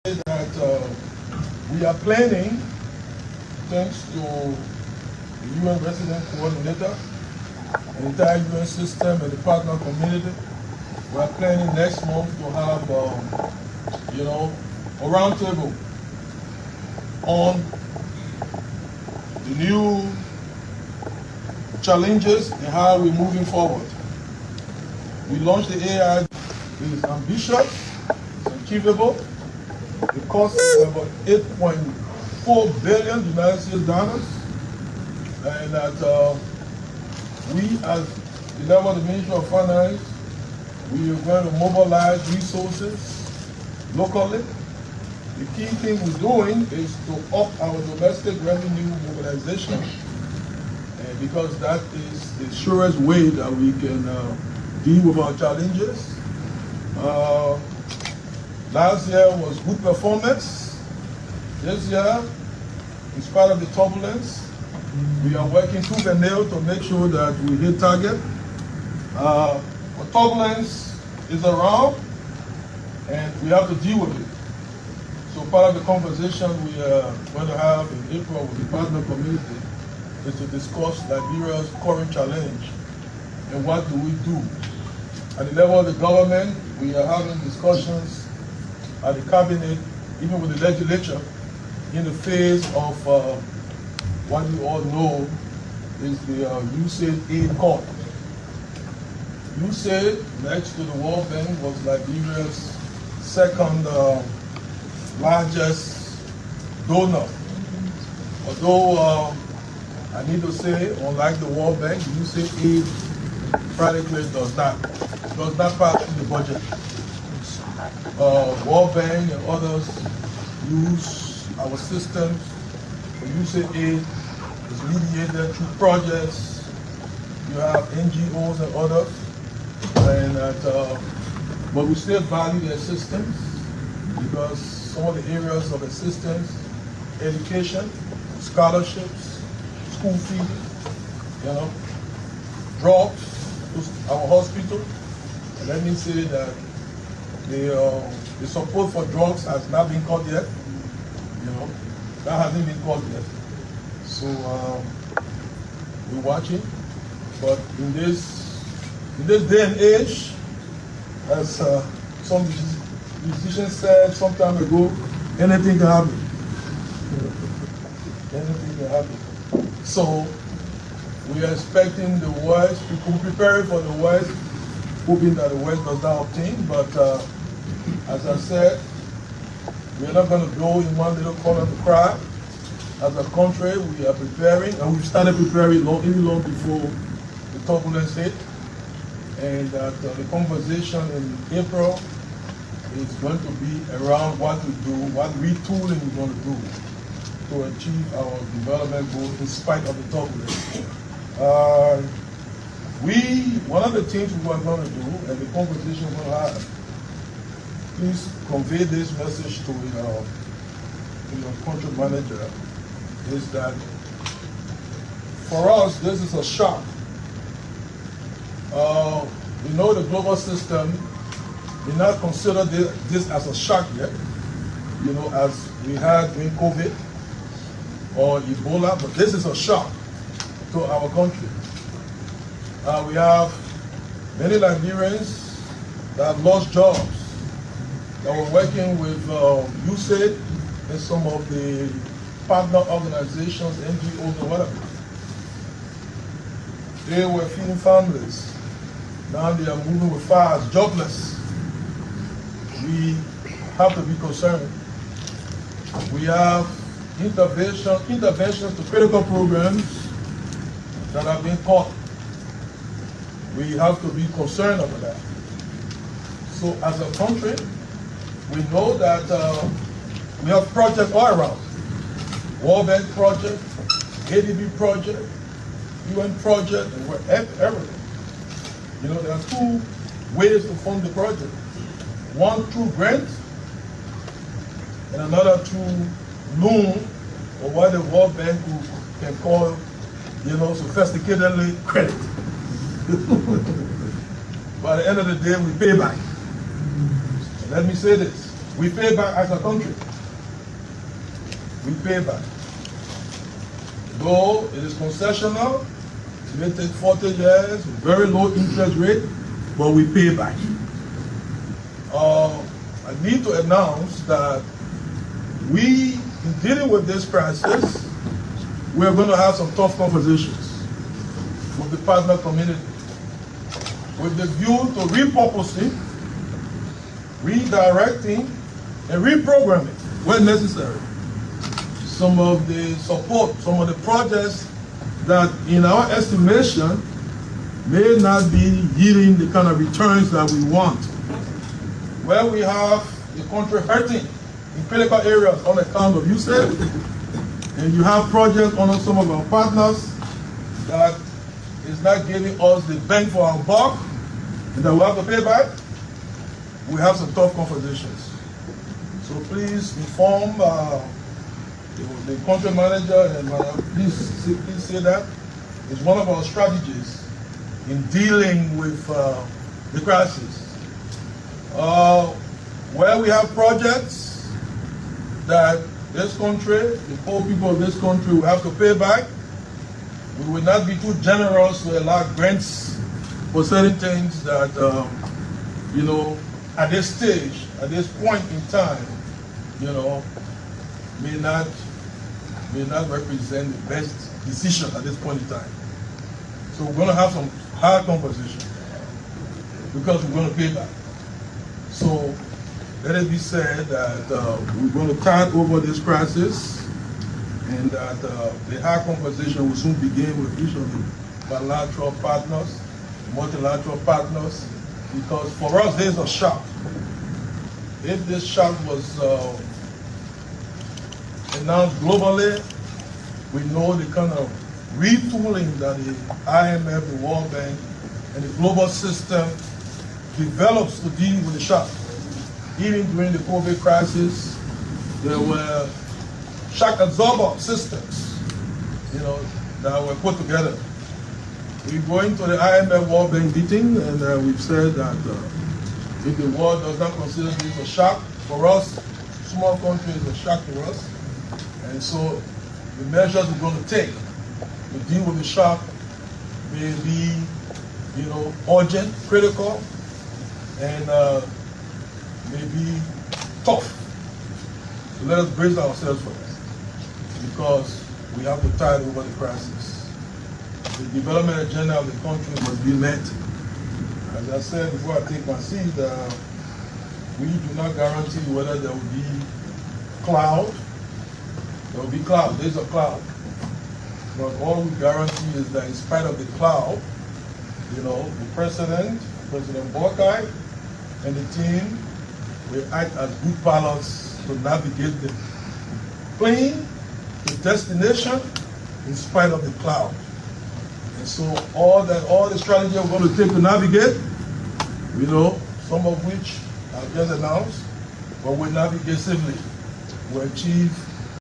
that we are planning, thanks to the UN resident coordinator, the entire UN system and the partner community, we are planning next month to have, a roundtable on the new challenges and how we're moving forward. We launched the AI. It is ambitious, it's achievable. The cost is about $8.4 billion United States dollars, and that we, as the level of the Ministry of Finance, we are going to mobilize resources locally. The key thing we're doing is to up our domestic revenue mobilization, because that is the surest way that we can deal with our challenges. Last year was good performance. This year, in spite of the turbulence, we are working tooth and nail to make sure that we hit target. The turbulence is around, and we have to deal with it. So part of the conversation we are going to have in April with the partner community is to discuss Liberia's current challenge and what do we do. At the level of the government, we are having discussions at the cabinet, even with the legislature, in the phase of what you all know is the USAID aid court. USAID, next to the World Bank, was Liberia's second largest donor. Although I need to say, unlike the World Bank, USAID practically does not pass through the budget. World Bank and others use our systems. The USAID is mediated through projects. You have NGOs and others, and but we still value their systems because some of the areas of assistance, education, scholarships, school fees, drugs, our hospital. And let me say that the support for drugs has not been cut yet. That hasn't been cut yet. So we're watching. But in this day and age, as some musicians said some time ago, anything can happen. Anything can happen. So we are expecting the West, we could prepare for the West, hoping that the West does not obtain, but as I said, we are not going to go in one little corner to cry. As a country, we are preparing, and we've started preparing even long before the turbulence hit, and that the conversation in April is going to be around what we do, what retooling we're going to do to achieve our development goals in spite of the turbulence. One of the things we are going to do, and the conversation we're going to have, please convey this message to your country manager, is that for us, this is a shock. We know the global system did not consider this as a shock yet, as we had during COVID or Ebola, but this is a shock to our country. We have many Liberians that have lost jobs, that were working with USAID and some of the partner organizations, NGOs and whatever. They were feeding families. Now they are moving with fires, jobless. We have to be concerned. We have interventions to critical programs that have been caught. We have to be concerned about that. So as a country, we know that we have projects all around. World Bank project, ADB project, UN project, and everything. There are two ways to fund the project. One through grant, and another through loan, or what the World Bank can call, sophisticatedly credit. By the end of the day, we pay back. And let me say this. We pay back as a country. We pay back. Though it is concessional, it may take 40 years, very low interest rate, but we pay back. I need to announce that we, in dealing with this crisis, we are going to have some tough conversations with the partner community with the view to repurposing, redirecting, and reprogramming when necessary some of the support, some of the projects that in our estimation may not be yielding the kind of returns that we want. Where we have the country hurting in critical areas on account of USAID, and you have projects on some of our partners that is not giving us the bang for our buck, and that we have to pay back, we have some tough conversations. So please inform the country manager, and please say that it's one of our strategies in dealing with the crisis. Where we have projects that this country, the poor people of this country will have to pay back, we will not be too generous to allow grants for certain things that, you know, at this stage, at this point in time, you know, may not represent the best decision at this point in time. So we're going to have some hard conversation because we're going to pay back. So let it be said that we're going to tide over this crisis, and that the hard conversation will soon begin with each of the bilateral partners, multilateral partners, because for us there's a shock. If this shock was announced globally, we know the kind of retooling that the IMF, the World Bank, and the global system develops to deal with the shock. Even during the COVID crisis, there were shock absorber systems, you know, that were put together. We're going to the IMF World Bank meeting, and we've said that if the world does not consider this a shock, for us, small country is a shock to us. And so the measures we're going to take to deal with the shock may be, you know, urgent, critical, and may be tough. So let us brace ourselves for that, because we have to tide over the crisis. The development agenda of the country must be met. As I said before I take my seat, we do not guarantee whether there will be cloud. There will be cloud. There's a cloud. But all we guarantee is that in spite of the cloud, you know, the President Borkai, and the team will act as good pilots to navigate the plane to destination in spite of the cloud. And so all the strategy we're going to take to navigate, you know, some of which I've just announced, but we navigate safely, we achieve